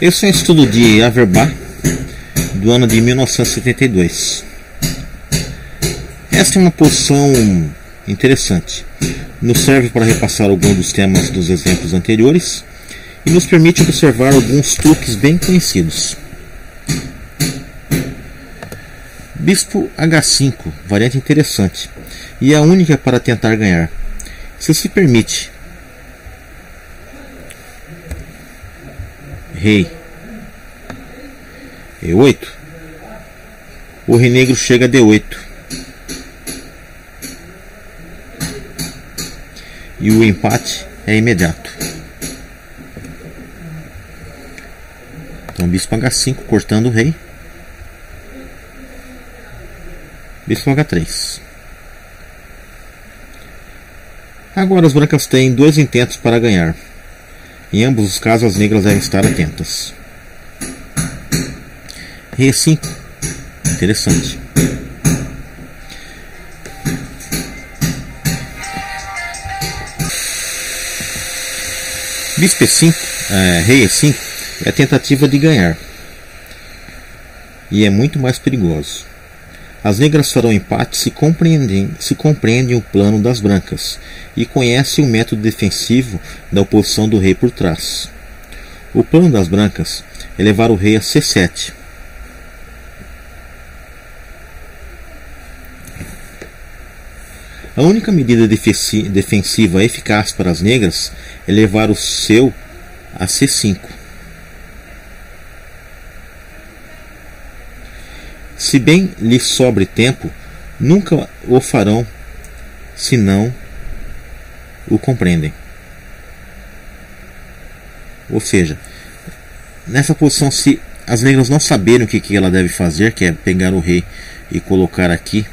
Esse é um estudo de Averbach do ano de 1972. Esta é uma posição interessante. Nos serve para repassar alguns dos temas dos exemplos anteriores e nos permite observar alguns truques bem conhecidos. Bispo H5, variante interessante, e a única para tentar ganhar. Se permite Rei E8, o Rei Negro chega a D8 e o empate é imediato. Então Bispo H5 cortando o Rei. Bispo H3. Agora as brancas têm dois intentos para ganhar. Em ambos os casos as negras devem estar atentas. Rei E5. Interessante. Bispo E5, Rei E5 é a tentativa de ganhar. E é muito mais perigoso. As negras farão empate se compreendem o plano das brancas e conhecem o método defensivo da oposição do rei por trás. O plano das brancas é levar o rei a C7. A única medida defensiva eficaz para as negras é levar o seu a C5. Se bem lhe sobre tempo, nunca o farão se não o compreendem. Ou seja, nessa posição, se as negras não saberem o que ela deve fazer, que é pegar o rei e colocar aqui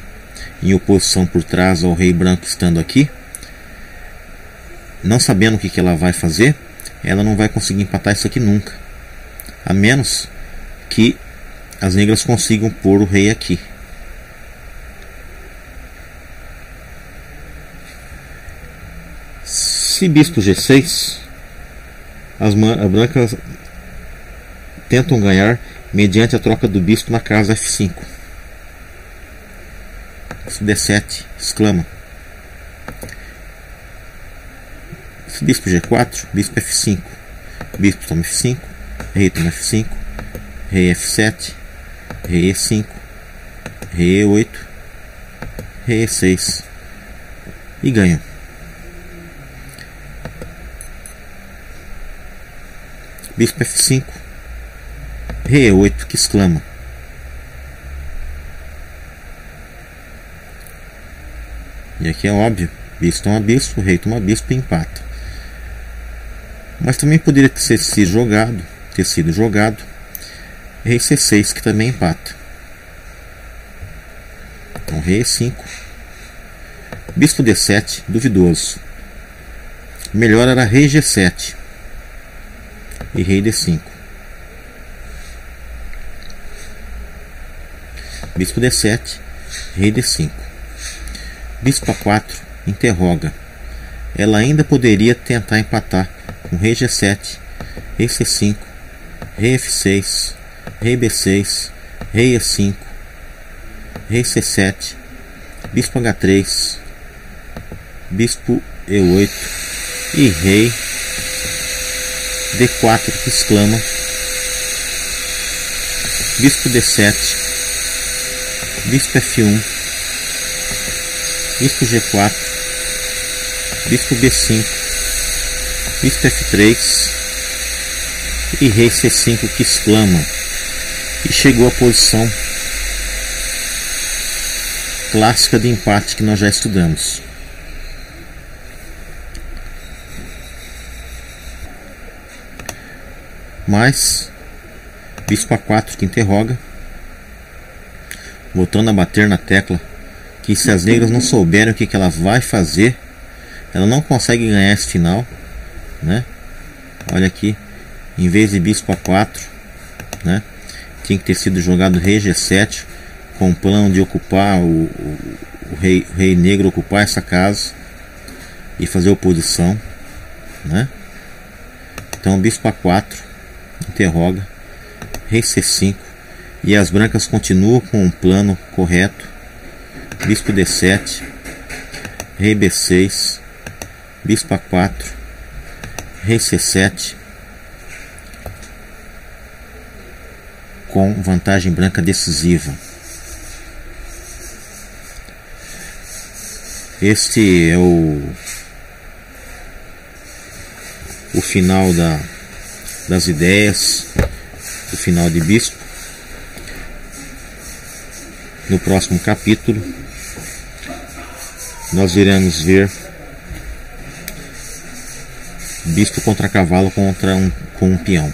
em oposição por trás ao rei branco estando aqui, não sabendo o que ela vai fazer, ela não vai conseguir empatar isso aqui nunca, a menos que as negras consigam pôr o rei aqui. Se bispo G6, as brancas tentam ganhar mediante a troca do bispo na casa F5. Se D7, exclama. Se bispo G4, bispo F5, bispo toma F5, rei toma F5, rei F7, Rei E5, Rei E8, Rei E6 e ganho. Bispo F5, Rei E8 que exclama. E aqui é óbvio, bispo toma bispo, rei toma bispo e empata. Mas também poderia ter sido jogado Rei C6 que também empata. Então Rei E5, bispo D7, duvidoso. Melhor era Rei G7 e Rei D5. Bispo D7, Rei D5. Bispo A4 interroga. Ela ainda poderia tentar empatar com Rei G7, Rei C5, Rei F6, Rei B6, Rei E5, Rei C7, Bispo H3, Bispo E8 e Rei D4 que exclama. Bispo D7, Bispo F1, Bispo G4, Bispo B5, Bispo F3 e Rei C5 que exclama. E chegou à posição clássica de empate que nós já estudamos. Mas bispo A4 que interroga, voltando a bater na tecla que se as negras não souberem o que ela vai fazer, ela não consegue ganhar esse final, né? Olha aqui, em vez de bispo A4, né? Tinha que ter sido jogado Rei G7 com o plano de ocupar o rei negro, ocupar essa casa e fazer oposição, né? Então bispo A4 interroga, rei C5, e as brancas continuam com o plano correto, bispo D7, rei B6, bispo A4, rei C7, com vantagem branca decisiva. Este é o final das ideias, o final de bispo. No próximo capítulo nós iremos ver bispo contra cavalo com um peão.